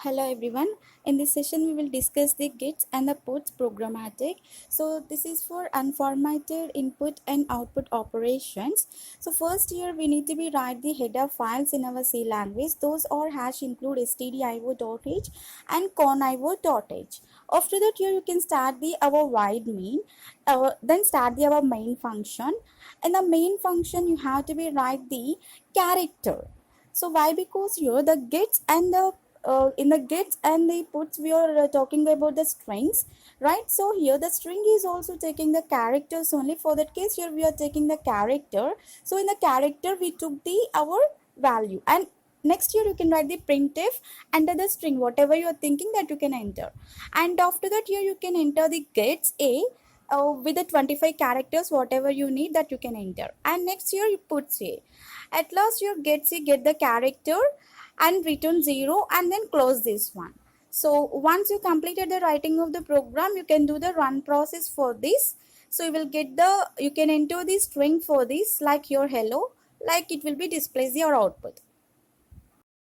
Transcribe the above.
Hello everyone. In this session, we will discuss the gets and the puts programmatic. So this is for unformatted input and output operations. So first here we need to be write the header files in our C language. Those are hash include stdio.h and conio.h. After that here you can start the our void main. Then start the our main function. In the main function you have to be write the character. So why? Because here the gets and the in the gets and the puts we are talking about the strings, right? So here the string is also taking the characters only. For that case here we are taking the character. So in the character we took the our value, and next here you can write the printf under the string whatever you are thinking that you can enter. And after that here you can enter the gets a with the 25 characters whatever you need that you can enter. And next here you put a. At last you get c get the character and return 0 and then close this one. So once you completed the writing of the program, you can do the run process for this. So you can enter the string for this like your hello, like it will be displays your output.